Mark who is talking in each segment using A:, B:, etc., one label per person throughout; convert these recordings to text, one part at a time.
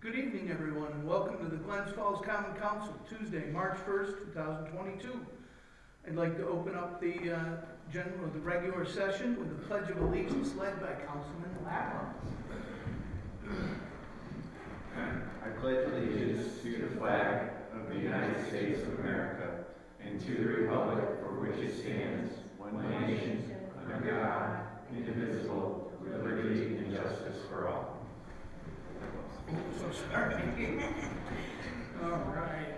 A: Good evening, everyone, and welcome to the Glens Falls Common Council, Tuesday, March 1st, 2022. I'd like to open up the regular session with the Pledge of Allegiance led by Councilman Lapham.
B: I pledge allegiance to the flag of the United States of America and to the republic for which it stands, one nation, under God, indivisible, with liberty and justice for all.
A: So sorry. All right.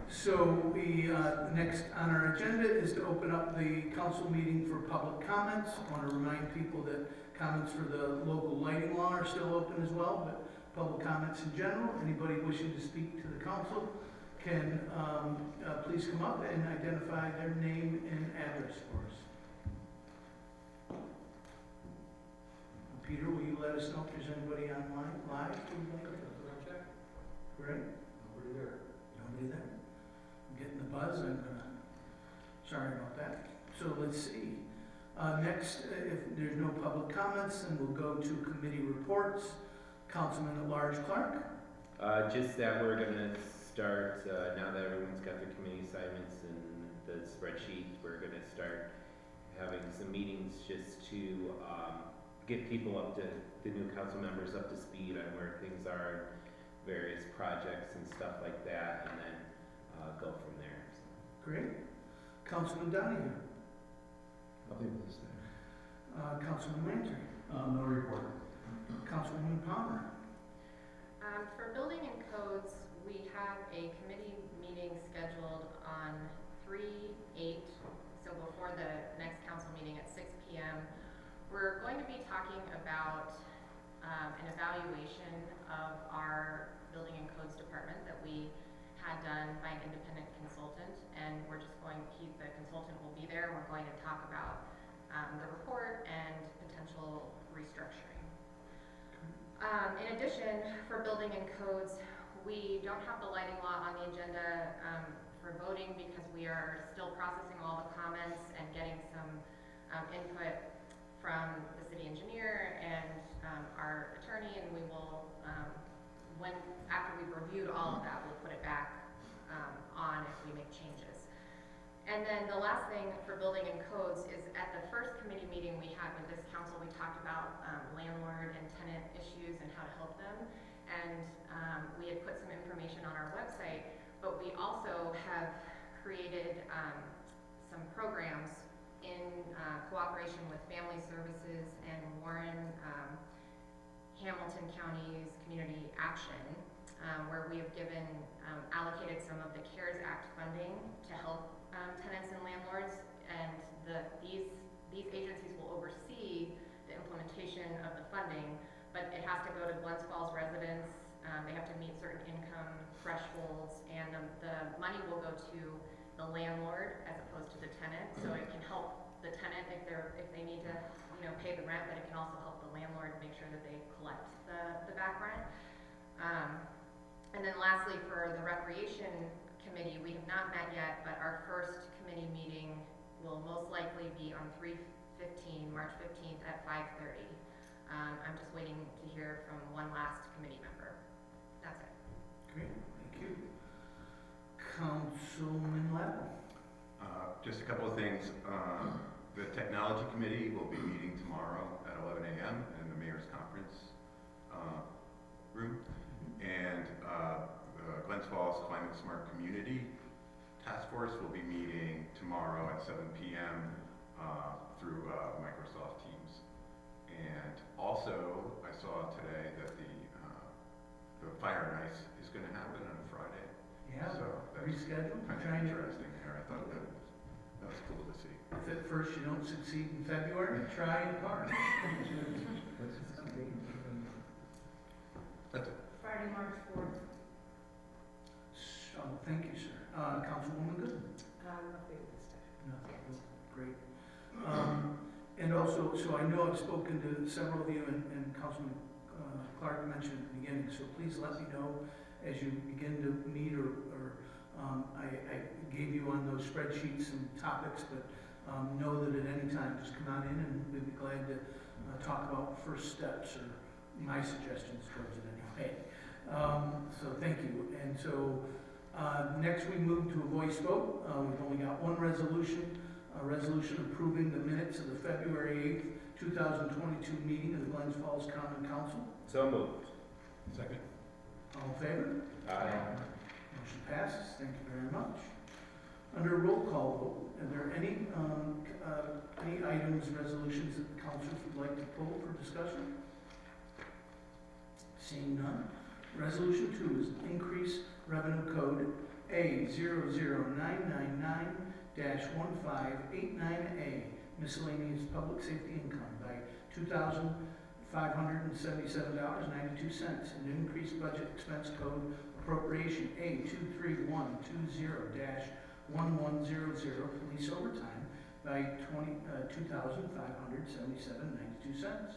A: So next on our agenda is to open up the council meeting for public comments. I want to remind people that comments for the local lighting law are still open as well, but public comments in general, anybody wishing to speak to the council can please come up and identify their name and address for us. Peter, will you let us know if there's anybody online live? Great.
C: Nobody there.
A: Nobody there? I'm getting the buzz. Sorry about that. So let's see. Next, if there's no public comments, then we'll go to committee reports. Councilman at Large Clark.
D: Just that we're going to start, now that everyone's got their committee assignments and the spreadsheet, we're going to start having some meetings just to get people up to, the new council members up to speed on where things are, various projects and stuff like that, and then go from there.
A: Great. Councilman Donahue.
C: Nothing to say.
A: Councilman Lantry.
C: No report.
A: Councilwoman Palmer.
E: For building and codes, we have a committee meeting scheduled on 3/8, so before the next council meeting at 6 p.m. We're going to be talking about an evaluation of our building and codes department that we had done by an independent consultant, and we're just going to the consultant will be there, and we're going to talk about the report and potential restructuring. In addition, for building and codes, we don't have the lighting law on the agenda for voting because we are still processing all the comments and getting some input from the city engineer and our attorney, and we will, after we've reviewed all of that, we'll put it back on if we make changes. And then the last thing for building and codes is at the first committee meeting we had with this council, we talked about landlord and tenant issues and how to help them. And we had put some information on our website, but we also have created some programs in cooperation with Family Services and Warren, Hamilton County's Community Action, where we have given, allocated some of the CARES Act funding to help tenants and landlords, and these agencies will oversee the implementation of the funding, but it has to go to Glens Falls residents. They have to meet certain income thresholds, and the money will go to the landlord as opposed to the tenant, so it can help the tenant if they need to pay the rent, but it can also help the landlord make sure that they collect the back rent. And then lastly, for the recreation committee, we have not met yet, but our first committee meeting will most likely be on March 15th at 5:30. I'm just waiting to hear from one last committee member. That's it.
A: Great, thank you. Councilman Lapham.
B: Just a couple of things. The technology committee will be meeting tomorrow at 11 a.m. in the mayor's conference room. And the Glens Falls Climate Smart Community Task Force will be meeting tomorrow at 7 p.m. Through Microsoft Teams. And also, I saw today that the Fire and Ice is going to happen on Friday.
A: Yeah,
B: so
A: rescheduled.
B: Kind of interesting there. I thought that was cool to see.
A: If at first you don't succeed in February, try in March.
B: That's it.
F: Friday, March 4th.
A: So, thank you, sir. Councilwoman Good.
F: Nothing this time.
A: No, great. And also, so I know I've spoken to several of you, and Councilman Clark mentioned at the beginning, so please let me know as you begin to meet or I gave you on those spreadsheets some topics, but know that at any time, just come on in and we'd be glad to talk about first steps or my suggestions towards it anyway. So thank you. And so next we move to a voice vote. We've only got one resolution, a resolution approving the minutes of the February 8th, 2022 meeting of the Glens Falls Common Council.
D: So moved.
C: Second.
A: All in favor?
D: Aye.
A: Motion passes. Thank you very much. Under roll call vote, are there any items, resolutions that the councilors would like to pull for discussion? Seeing none. Resolution 2 is increase revenue code A00999-1589A, miscellaneous public safety income by $2,577.92, and increase budget expense code appropriation A23120-1100 police overtime by $2,577.92.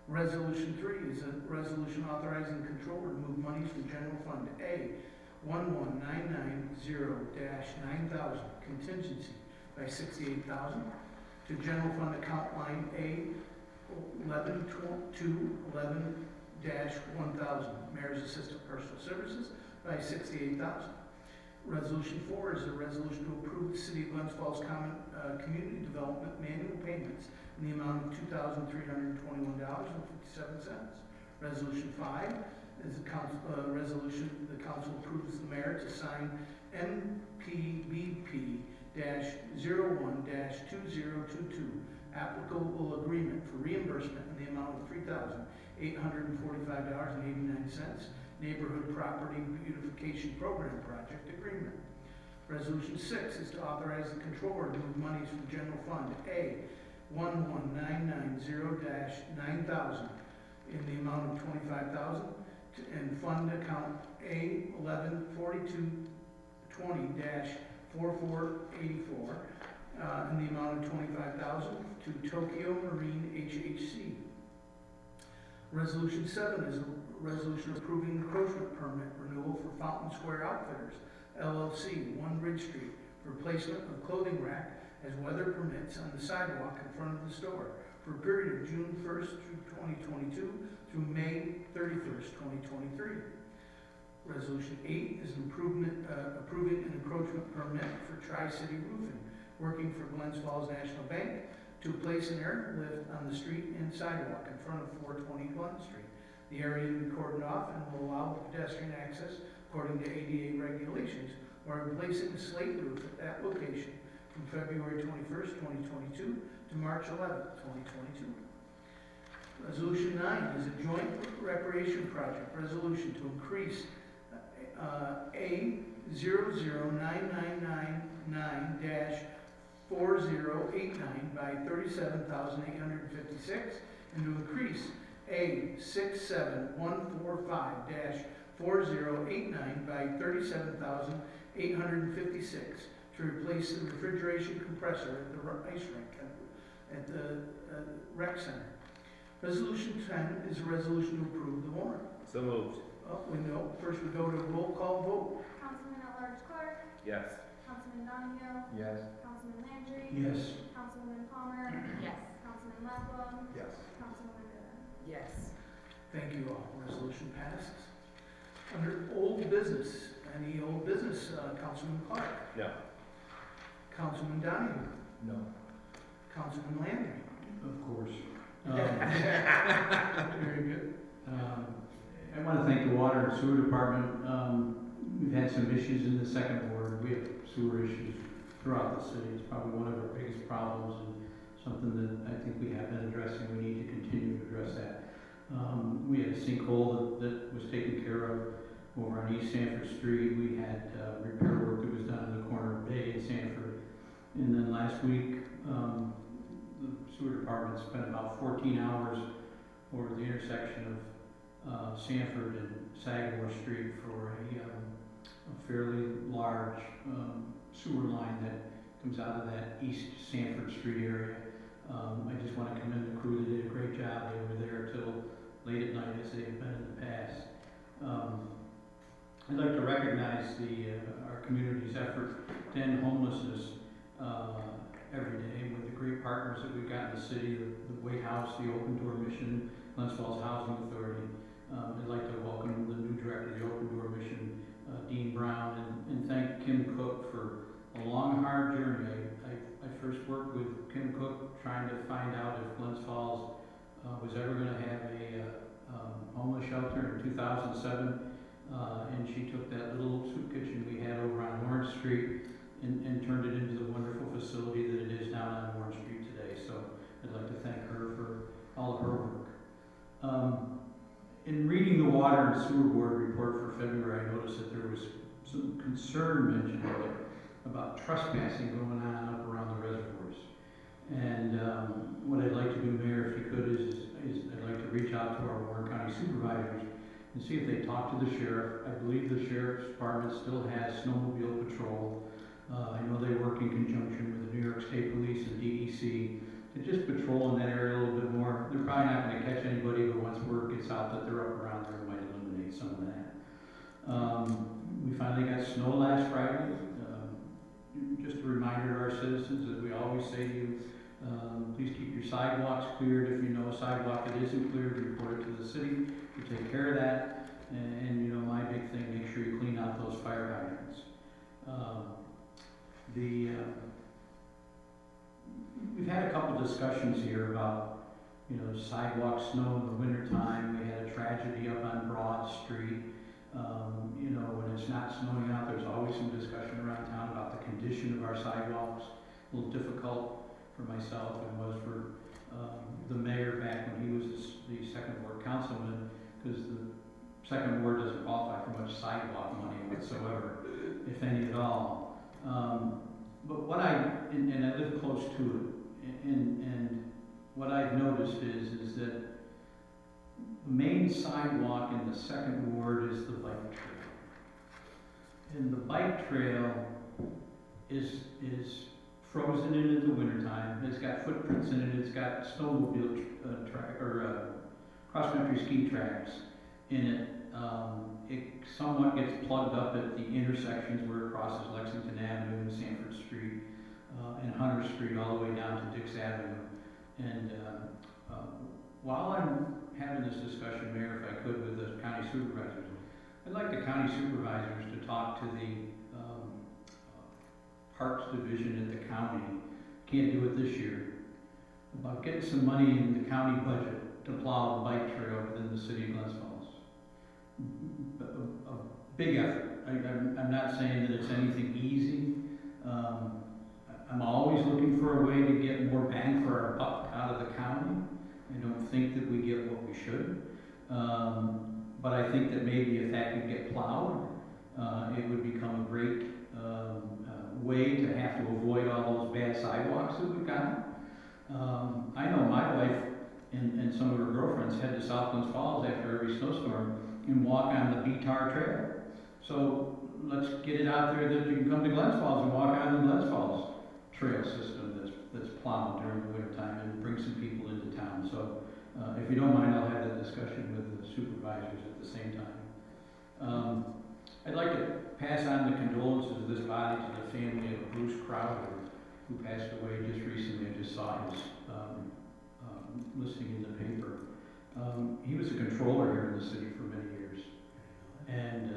A: Resolution 3 is a resolution authorizing the controller to move monies from general fund A11990-9000 contingency by $68,000 to general fund account line A11211-1000 mayor's assistant personal services by $68,000. Resolution 4 is a resolution to approve the City of Glens Falls Community Development manual payments in the amount of $2,321.57. Resolution 5 is a resolution the council approves the mayor to sign MPBP-01-2022 applicable agreement for reimbursement in the amount of $3,845.89 neighborhood property beautification program project agreement. Resolution 6 is to authorize the controller to move monies from general fund A11990-9000 in the amount of $25,000 and fund account A114220-4484 in the amount of $25,000 to Tokyo Marine HHC. Resolution 7 is a resolution approving encroachment permit renewal for Fountain Square Outfitters, LLC, 1 Ridge Street, for placement of clothing rack as weather permits on the sidewalk in front of the store for a period of June 1st through 2022 through May 31st, 2023. Resolution 8 is approving an encroachment permit for Tri-City Roofing, working for Glens Falls National Bank, to place an air lift on the street and sidewalk in front of 420 Glen Street. The area will be cordoned off and will allow pedestrian access according to ADA regulations, while replacing the slate roof at that location from February 21st, 2022 to March 11th, 2022. Resolution 9 is a joint recreation project resolution to increase A00999-4089 by $37,856 and to increase A67145-4089 by $37,856 to replace the refrigeration compressor at the ice rink at the rec center. Resolution 10 is a resolution to approve the warrant.
D: So moved.
A: First we go to roll call vote.
F: Councilman at-large Clark,
D: Yes.
F: Councilman Donahue,
C: Yes.
F: Councilman Landry.
C: Yes.
F: Councilwoman Palmer,
E: Yes.
F: Councilman Lapwell,
C: Yes.
F: Councilwoman Gooden.
E: Yes.
A: Thank you all. Resolution passes. Under old business, any old business, Councilman Clark,
D: No.
A: Councilman Donahue,
C: No.
A: Councilman Landry.
C: Of course.
A: Very good.
C: I want to thank the Water and Sewer Department. We've had some issues in the second ward. We have sewer issues throughout the city. It's probably one of our biggest problems and something that I think we have been addressing. We need to continue to address that. We had a sinkhole that was taken care of over on East Sanford Street. We had repair work that was done in the corner of Bay and Sanford. And then last week, the sewer department spent about 14 hours over the intersection of Sanford and Sagamore Street for a fairly large sewer line that comes out of that East Sanford Street area. I just want to commend the crew. They did a great job. They were there till late at night as they've been in the past. I'd like to recognize our community's effort to end homelessness every day with the great partners that we've got in the city, the White House, the Open Door Mission, Glens Falls Housing Authority. I'd like to welcome the new director of the Open Door Mission, Dean Brown, and thank Kim Cook for a long, hard journey. I first worked with Kim Cook trying to find out if Glens Falls was ever going to have a homeless shelter in 2007, and she took that little soup kitchen we had over on Orange Street and turned it into the wonderful facility that it is down on Orange Street today. So I'd like to thank her for all of her work. In reading the Water and Sewer Board report for February, I noticed that there was some concern mentioned in it about trespassing going on up around the reservoirs. And what I'd like to do, Mayor, if you could, is I'd like to reach out to our Warren County supervisors and see if they talk to the sheriff. I believe the sheriff's department still has snowmobile patrol. I know they work in conjunction with the New York State Police and DEC to just patrol in that area a little bit more. They're probably not going to catch anybody, but once word gets out that they're up around there, it might eliminate some of that. We finally got snow last Friday. Just a reminder to our citizens, as we always say to you, please keep your sidewalks cleared. If you know a sidewalk that isn't cleared, report it to the city. You take care of that. And you know, my big thing, make sure you clean out those fire hydrants. We've had a couple discussions here about, you know, sidewalk snow in the wintertime. We had a tragedy up on Broad Street. You know, when it's not snowing out, there's always some discussion around town about the condition of our sidewalks. A little difficult for myself and was for the mayor back when he was the second ward councilman, because the second ward doesn't qualify for much sidewalk money whatsoever, if any at all. But what and I live close to it, and what I've noticed is that the main sidewalk in the second ward is the bike trail. And the bike trail is frozen in the wintertime. It's got footprints in it. It's got snowmobile track or cross-country ski tracks in it. It somewhat gets plugged up at the intersections where it crosses Lexington Avenue and Sanford Street and Hunter Street all the way down to Dix Avenue. And while I'm having this discussion, Mayor, if I could, with the county supervisors, I'd like the county supervisors to talk to the Parks Division at the county, can't do it this year, about getting some money in the county budget to plow the bike trail within the city of Glens Falls. A big effort. I'm not saying that it's anything easy. I'm always looking for a way to get more bang for our buck out of the county. I don't think that we get what we should. But I think that maybe if that could get plowed, it would become a great way to have to avoid all those bad sidewalks that we've got. I know my wife and some of her girlfriends head to South Glens Falls after every snowstorm and walk on the BTAR trail. So let's get it out there that you can come to Glens Falls and walk on the Glens Falls trail system that's plowed during the winter time and bring some people into town. So if you don't mind, I'll have that discussion with the supervisors at the same time. I'd like to pass on the condolences of this body to the family of Bruce Crowder, who passed away just recently. I just saw his listing in the paper. He was a controller here in the city for many years. And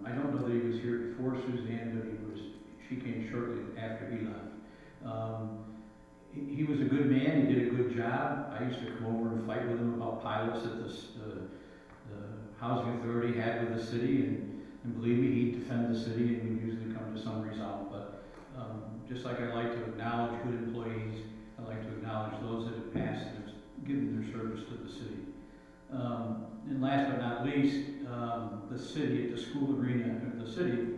C: I don't know that he was here before Suzanne, but she came shortly after he left. He was a good man. He did a good job. I used to come over and fight with him about pilots that the housing authority had with the city, and believe me, he'd defend the city, and we'd usually come to some resolve. But just like I like to acknowledge good employees, I like to acknowledge those that have passed and have given their service to the city. And last but not least, the city at the school arena, the city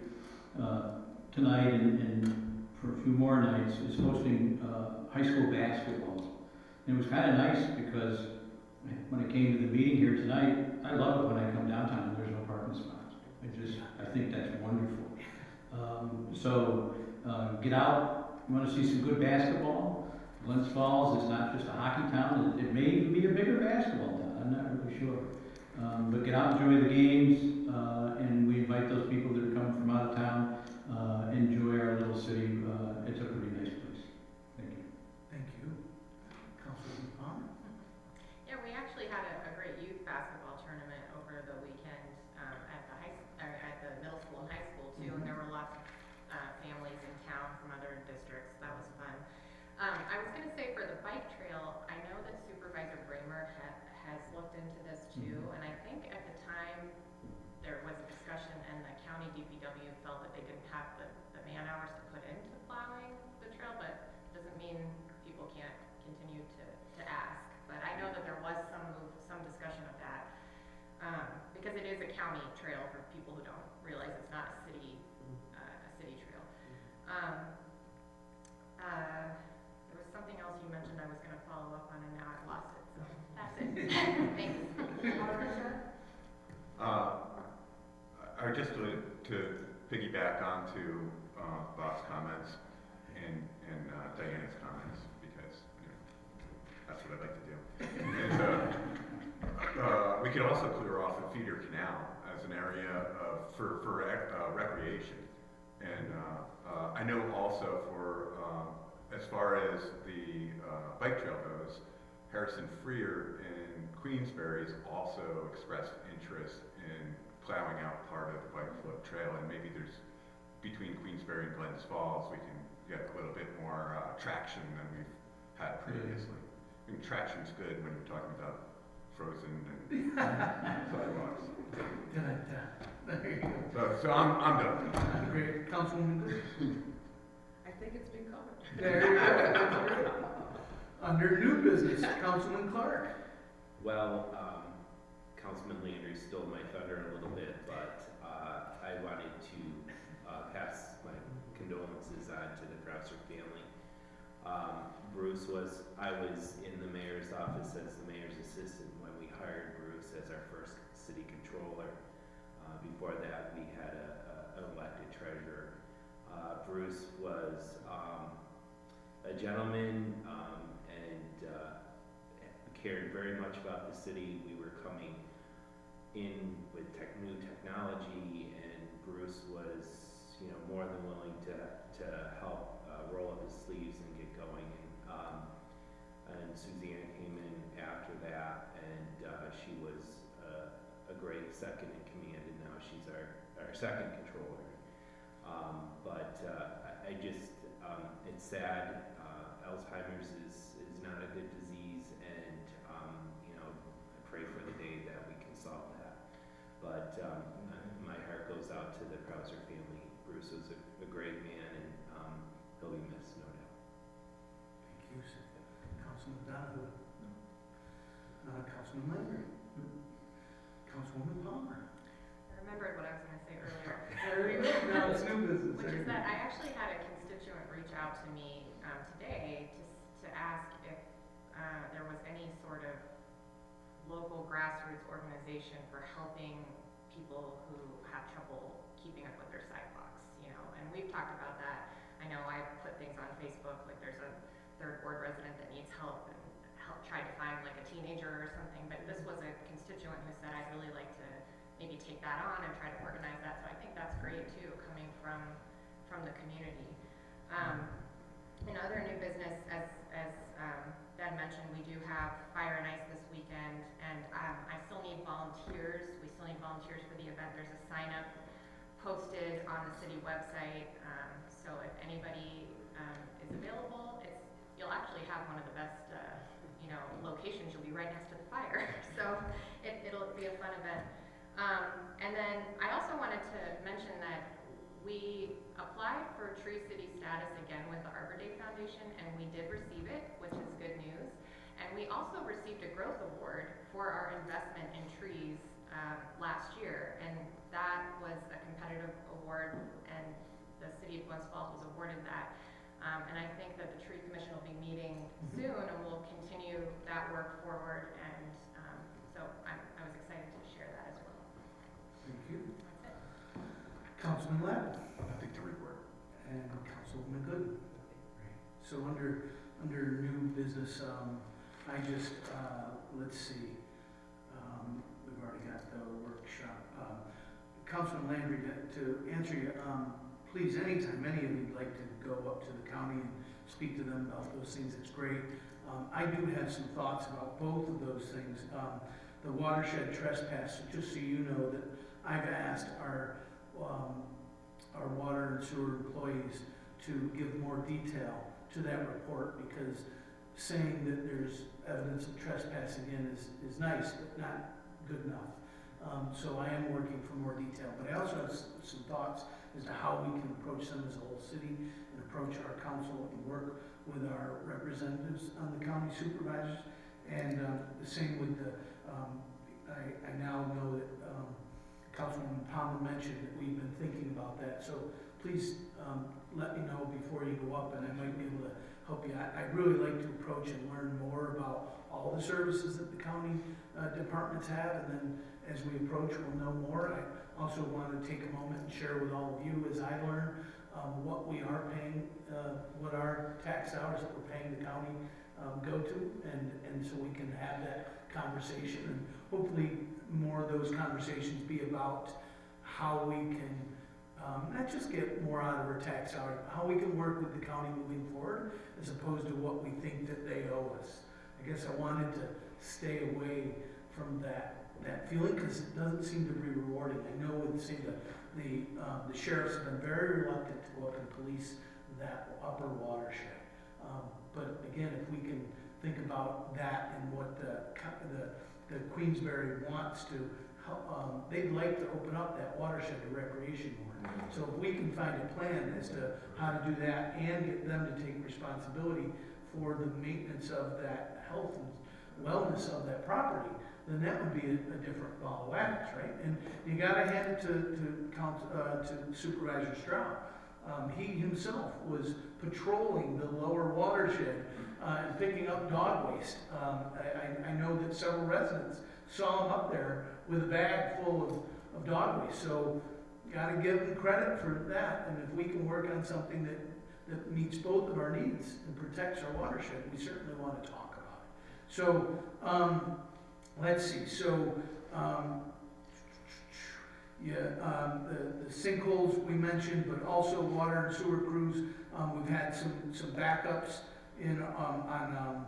C: tonight and for a few more nights is hosting high school basketball. And it was kind of nice because when I came to the meeting here tonight, I love it when I come downtown and there's no parking spots. I think that's wonderful. So get out. You want to see some good basketball? Glens Falls is not just a hockey town. It may even be a bigger basketball town. I'm not really sure. But get out and enjoy the games. And we invite those people that are coming from out of town. Enjoy our little city. It's a pretty nice place. Thank you.
E: into this too, and I think at the time, there was a discussion and the county DPW felt that they didn't have the man hours to put into plowing the trail, but it doesn't mean people can't continue to ask. But I know that there was some discussion of that, because it is a county trail for people who don't realize it's not a city trail. There was something else you mentioned I was gonna follow up on and now I've lost it, so that's it. Thanks.
B: Just to piggyback onto Bob's comments and Diana's comments, because that's what I'd like to do. And, we could also clear off the feeder canal as an area for recreation. And I know also for as far as the bike trail goes, Harrison Freer in Queensbury has also expressed interest in plowing out part of the bike float trail, and maybe there's, between Queensbury and Glens Falls, we can get a little bit more traction than we've had previously. I mean, traction's good when you're talking about frozen and sidewalks.
A: There you go.
B: So I'm done.
A: Great, Councilwoman Good.
G: I think it's been covered.
A: There you go. That's great. Under new business, Councilman Clark.
D: Well, Councilman Landry stole my thunder a little bit, but I wanted to pass my condolences on to the Krauser family. I was in the mayor's office as the mayor's assistant when we hired Bruce as our first city controller. Before that, we had an elected treasurer. Bruce was a gentleman and cared very much about the city. We were coming in with new technology, and Bruce was, more than willing to help roll up his sleeves and get going. And Suzanne came in after that, and she was a great second in command, and now she's our second controller. I just, it's sad. Alzheimer's is not a good disease, and I pray for the day that we can solve that. But my heart goes out to the Krauser family. Bruce was a great man, and he'll be missed, no doubt.
A: Thank you, Councilman Donovan. Councilman Landry. Councilwoman Palmer.
E: I remembered what I was gonna say earlier.
A: There you go. Now it's new business.
E: Which is that I actually had a constituent reach out to me today to ask if there was any sort of local grassroots organization for helping people who have trouble keeping up with their sidewalks, and we've talked about that. I know I put things on Facebook, like there's a third ward resident that needs help and try to find like a teenager or something, but this was a constituent who said I'd really like to maybe take that on and try to organize that, so I think that's great too, coming from the community. In other new business, as Ben mentioned, we do have Fire and Ice this weekend, and I still need volunteers. We still need volunteers for the event. There's a sign up posted on the city website, so if anybody is available, you'll actually have one of the best locations. You'll be right next to the fire, so it'll be a fun event. And then I also wanted to mention that we applied for Tree City status again with the Arbor Day Foundation, and we did receive it, which is good news. And we also received a growth award for our investment in trees last year, and that was a competitive award, and the city of Glens Falls was awarded that. And I think that the Tree Commission will be meeting soon, and we'll continue that work forward. And so I was excited to share that as well.
A: Thank you.
E: That's it.
A: Councilman Ladd.
B: Nothing to report.
A: And Councilwoman Good. So under new business, I just, let's see, we've already got the workshop. Councilman Landry, to answer you, please, anytime any of you'd like to go up to the county and speak to them about those things, it's great. I do have some thoughts about both of those things. The watershed trespass, just so you know that I've asked our water and sewer employees to give more detail to that report, because saying that there's evidence of trespassing in is nice, but not good enough. So I am working for more detail, but I also have some thoughts as to how we can approach them as a whole city and approach our council and work with our representatives on the county supervisors. And the same with the, I now know that Councilwoman Palmer mentioned that we've been thinking about that. So please let me know before you go up, and I might be able to help you. I'd really like to approach and learn more about all the services that the county departments have, and then as we approach, we'll know more. I also want to take a moment and share with all of you as I learn what we are paying, what our tax dollars that we're paying the county go to, and so we can have that conversation, and hopefully more of those conversations be about how we can not just get more out of our tax dollars, how we can work with the county moving forward, as opposed to what we think that they owe us. I guess I wanted to stay away from that feeling, because it doesn't seem to be rewarding. I know with, say, the sheriffs have been very reluctant to go up and police that upper watershed. But again, if we can think about that and what the Queensbury wants to help, they'd like to open up that watershed to recreation more. So if we can find a plan as to how to do that and get them to take responsibility for the maintenance of that health and wellness of that property, then that would be a different ball of wax, right? And you gotta hand it to Supervisor Stroud. He himself was patrolling the lower watershed and picking up dog waste. I know that several residents saw him up there with a bag full of dog waste. So gotta give him credit for that. And if we can work on something that meets both of our needs and protects our watershed, we certainly want to talk about it. So let's see. So the sinkholes we mentioned, but also water and sewer crews. We've had some backups on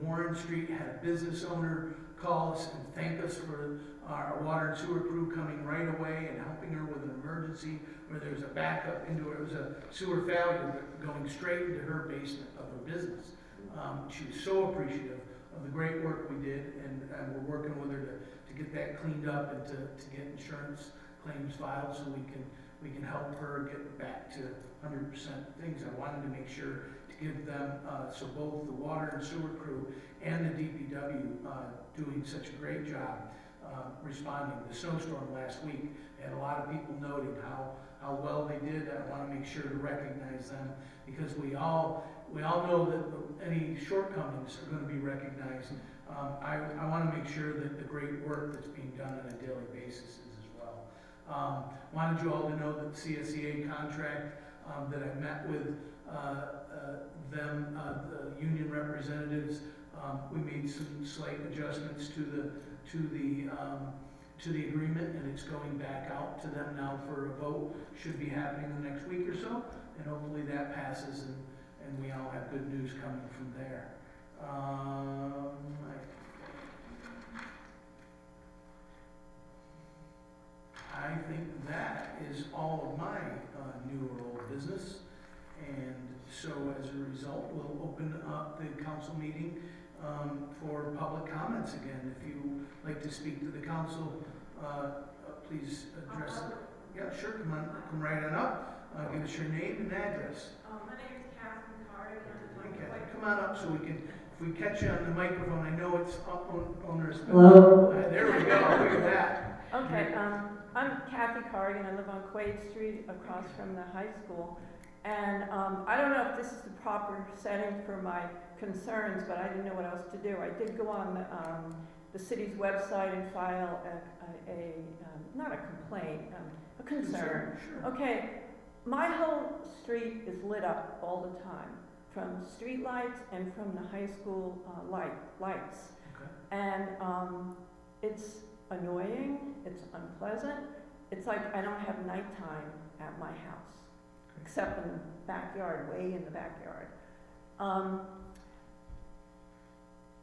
A: Warren Street. Had a business owner call us and thank us for our water and sewer crew coming right away and helping her with an emergency where there was a backup into it. It was a sewer failure going straight into her basement of her business. She was so appreciative of the great work we did, and we're working with her to get that cleaned up and to get insurance claims filed so we can help her get back to 100% things. I wanted to make sure to give them, so both the water and sewer crew and the DPW doing such a great job responding. The snowstorm last week had a lot of people noting how well they did. I want to make sure to recognize them, because we all know that any shortcomings are going to be recognized. I want to make sure that the great work that's being done on a daily basis is as well. Wanted you all to know that the CSEA contract that I met with them, the union representatives, we made some slight adjustments to the agreement, and it's going back out to them now for a vote. Should be happening the next week or so, and hopefully that passes and we all have good news coming from there. I think that is all of my new or old business, and so as a result, we'll open up the council meeting for public comments again. If you like to speak to the council, please address it. Yeah, sure, come right on up. Give us your name and address.
F: My name is Catherine Carter.
A: Okay, come on up so we can, if we catch you on the microphone, I know it's up on our.
H: Hello?
A: There we go, look at that.
H: Okay, I'm Kathy Cardigan. I live on Quaid Street across from the high school. And I don't know if this is the proper setting for my concerns, but I didn't know what else to do. I did go on the city's website and file not a complaint, a concern.
A: Sure.
H: Okay, my whole street is lit up all the time, from street lights and from the high school lights.
A: Okay.
H: And it's annoying, it's unpleasant. It's like I don't have nighttime at my house, except in the backyard, way in the backyard.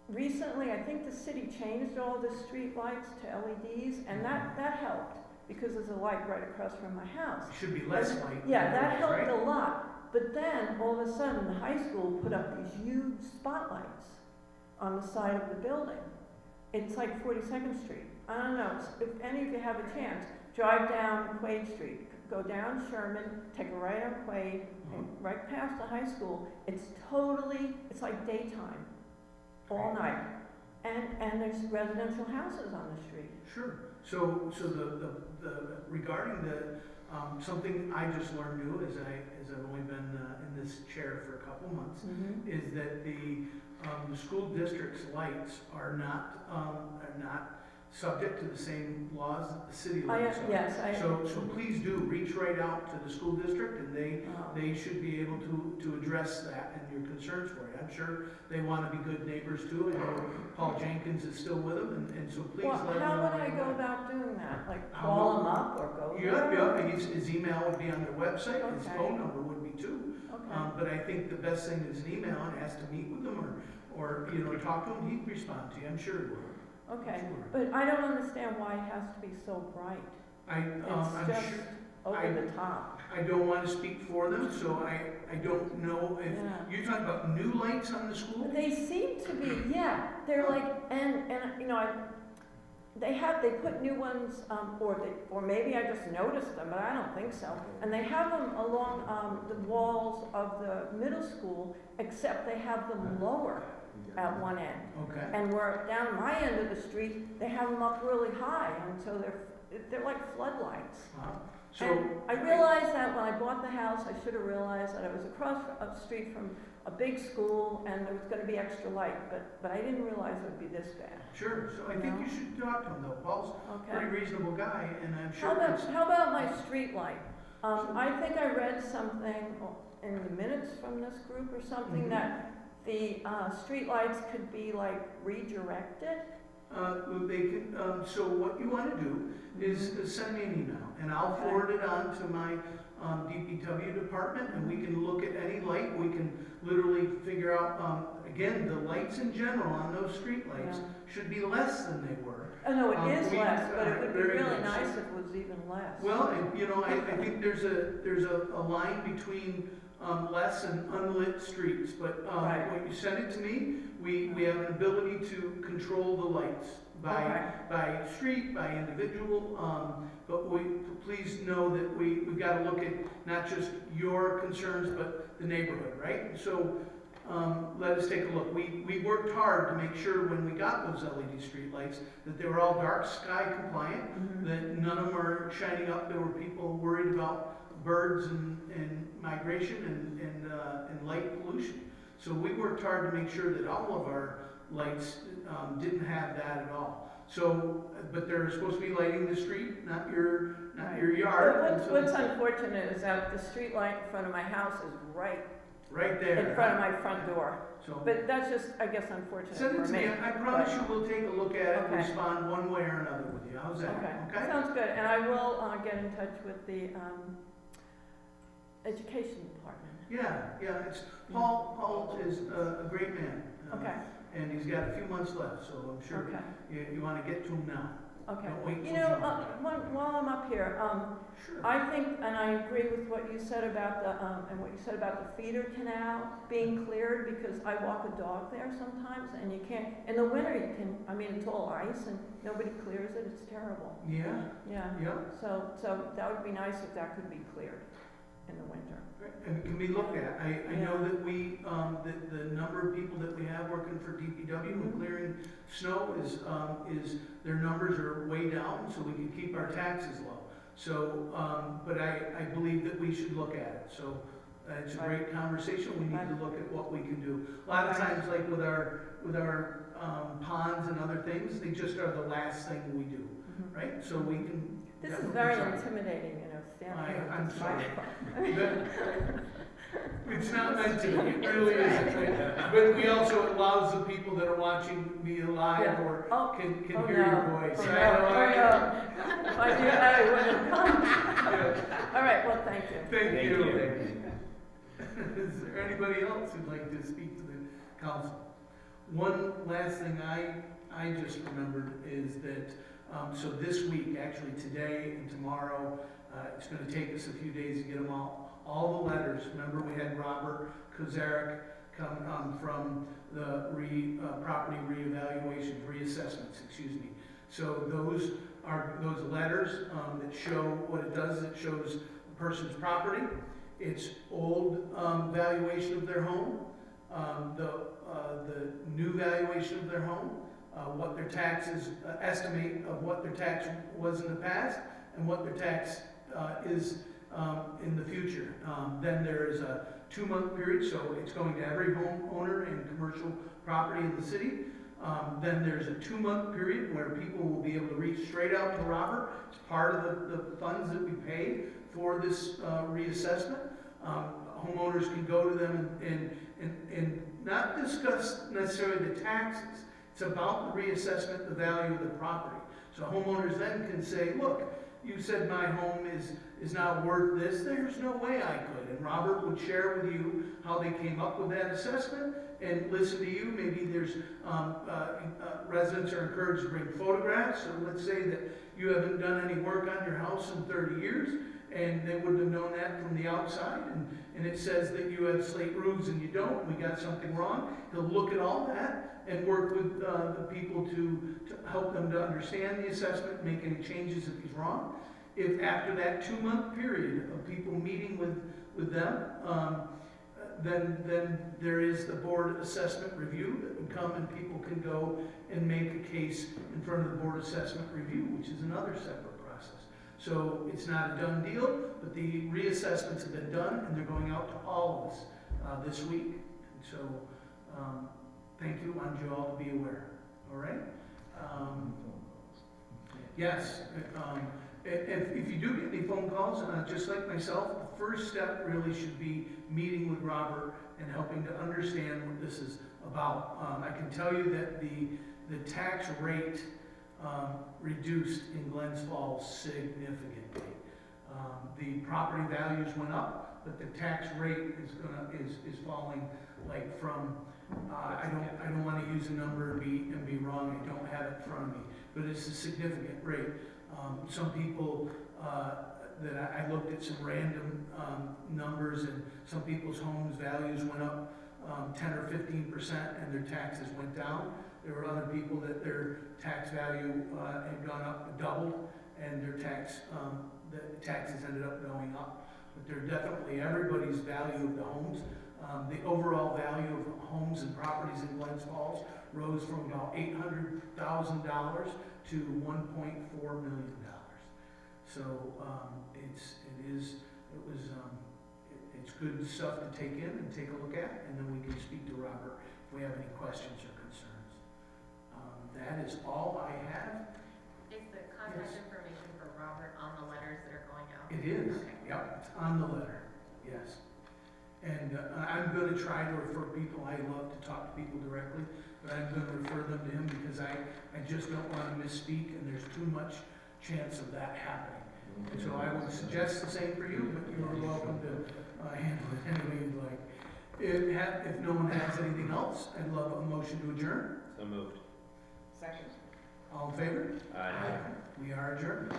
H: Recently, I think the city changed all the street lights to LEDs, and that helped, because there's a light right across from my house.
A: Should be less light.
H: Yeah, that helped
A: right?
H: a lot. But then, all of a sudden, the high school put up these huge spotlights on the side of the building. It's like 42nd Street. I don't know, if any of you have a chance, drive down Quaid Street, go down Sherman, take a right on Quaid, and right past the high school. It's like daytime, all night. And there's residential houses on the street.
A: Sure. So the regarding the, something I just learned new as I've only been in this chair for a couple months, is that the school district's lights are not subject to the same laws that the city lights are.
H: Yes,
A: So please do reach right out to the school district, and they should be able to address that and your concerns for you. I'm sure they want to be good neighbors too. I know Paul Jenkins is still with them, and so please
H: well,
A: let them know.
H: how would I go about doing that? Like call them up or go there?
A: Yeah, his email would be on their website, his
H: Okay.
A: phone number would be too.
H: Okay.
A: But I think the best thing is an email and ask to meet with them or talk to him, he'd respond to you, I'm sure he will.
H: Okay,
A: Sure.
H: but I don't understand why it has to be so bright.
A: I'm
H: It's just
A: sure,
H: over the top.
A: I don't want to speak for them, so I don't know if,
H: Yeah.
A: you're talking about new lights on the school?
H: But they seem to be, yeah, they're like, and they put new ones, or maybe I just noticed them, but I don't think so. And they have them along, the walls of the middle school, except they have them lower at one end.
A: Okay.
H: And where down my end of the street, they have them up really high, and so they're like floodlights.
A: So.
H: And I realized that when I bought the house, I should have realized that I was across the street from a big school and there was gonna be extra light, but I didn't realize it would be this bad.
A: Sure, so I think you should talk to him though. Paul's a
H: Okay.
A: pretty reasonable guy, and I'm
H: How
A: sure
H: about,
A: it's.
H: how about my street light? I think I read something in the minutes from this group or something
A: Mhm.
H: that the, street lights could be like redirected.
A: They can, so what you wanna do is send me an email, and I'll
H: Okay.
A: forward it on to my, DPW department, and we can look at any light, we can literally figure out, again, the lights in general on those street lights
H: Yeah.
A: should be less than they were.
H: Oh, no, it is
A: we-
H: less, but it would be
A: very
H: really
A: good.
H: nice if it was even less.
A: Well, and, I think there's a line between, less and unlit streets, but,
H: Right.
A: when you send it to me, we have an ability to control the lights by street, by individual, but please know that we've gotta look at not just your concerns, but the neighborhood, right? So, let us take a look. We worked hard to make sure when we got those LED streetlights, that they were all dark sky compliant, that none of them are shining up. There were people worried about birds and migration and light pollution. So we worked hard to make sure that all of our lights didn't have that at all. So, but they're supposed to be lighting the street, not your yard.
H: But
A: and so-
H: what's unfortunate is that the street light in front of my house is right
A: Right there.
H: in front of my front door.
A: So,
H: But that's just, I guess, unfortunate
A: send it
H: for
A: to
H: me.
A: me. I promise you we'll take a look at it and
H: Okay.
A: respond one way or another with you. How's that?
H: Okay, sounds good, and I will get in touch with the education department.
A: Yeah, it's, Paul is a great man.
H: Okay,
A: And he's got a few months left, so I'm sure
H: okay,
A: you wanna get to him now.
H: okay.
A: Don't wait
H: You
A: till
H: know,
A: June.
H: while I'm up here,
A: Sure.
H: I think, and I agree with what you said about and what you said about the feeder canal being cleared, because I walk a dog there sometimes, and you can't, in the winter you can, it's all ice, and nobody clears it, it's terrible.
A: Yeah,
H: Yeah,
A: yeah.
H: so that would be nice if that could be cleared in the winter.
A: And it can be looked at. I know that the number of people that we have working for DPW and clearing snow is their numbers are way down, so we can keep our taxes low. So, but I believe that we should look at it. So it's a great conversation. We need to look at what we can do. A lot of times, like with our ponds and other things, they just are the last thing we do, right? So we can.
H: This is
A: definitely
H: very
A: try.
H: intimidating, standing here with
A: I'm
H: this
A: sorry.
H: microphone.
A: It's not meant to be, it really isn't. But we also allows the people that are watching me live
H: Yeah.
A: or
H: Oh,
A: can
H: oh,
A: hear your
H: no.
A: voice.
H: Oh,
A: I
H: no.
A: know,
H: Oh, no. If I knew that, I wouldn't have come.
A: Yeah.
H: All right, well, thank you.
A: Thank you.
D: you.
A: Is there anybody else who'd like to speak to the council? One last thing I just remembered is that, so this week, actually today and tomorrow, it's gonna take us a few days to get them all all the letters. Remember, we had Robert Kozarek come from the property reassessments, excuse me. So those are those letters that show what it does. It shows the person's property, its old valuation of their home, the new valuation of their home, what their taxes estimate of what their tax was in the past, and what their tax is in the future. Then there is a 2-month period, so it's going to every homeowner in commercial property in the city. Then there's a 2-month period where people will be able to reach straight out to Robert. It's part of the funds that we pay for this reassessment. Homeowners can go to them and not discuss necessarily the taxes. It's about the reassessment, the value of the property. So homeowners then can say, look, you said my home is not worth this. There's no way I could. And Robert would share with you how they came up with that assessment and listen to you. Maybe there's residents are encouraged to bring photographs. So let's say that you haven't done any work on your house in 30 years, and they wouldn't have known that from the outside. And it says that you have slate roofs and you don't. We got something wrong. He'll look at all that and work with the people to help them to understand the assessment, make any changes if he's wrong. If after that 2-month period of people meeting with them, then there is the board assessment review that would come, and people can go and make a case in front of the board assessment review, which is another separate process. So it's not a done deal, but the reassessments have been done, and they're going out to all of us this week. And so thank you. I want you all to be aware. All right? Yes. If you do get any phone calls, just like myself, the first step really should be meeting with Robert and helping to understand what this is about. I can tell you that the tax rate reduced in Glens Falls significantly. The property values went up, but the tax rate is falling, like from I don't want to use a number and be wrong. I don't have it in front of me, but it's a significant rate. Some people that I looked at some random numbers, and some people's homes values went up 10 or 15%, and their taxes went down. There were other people that their tax value had gone up, doubled, and their the taxes ended up going up. But they're definitely everybody's value of the homes. The overall value of homes and properties in Glens Falls rose from about $800,000 to $1.4 million. So it's good stuff to take in and take a look at, and then we can speak to Robert if we have any questions or concerns. That is all I have.
E: Is the contact information for Robert on the letters that are going out?
A: It is.
E: Okay.
A: Yep, it's on the letter. Yes. And I'm going to try to refer people. I love to talk to people directly, but I'm going to refer them to him because I just don't want to misspeak, and there's too much chance of that happening. And so I would suggest the same for you, but you are welcome to handle it any way you'd like. If no one has anything else, I'd love a motion to adjourn.
D: So moved.
G: Second.
A: All in favor?
D: Aye.
A: We are adjourned.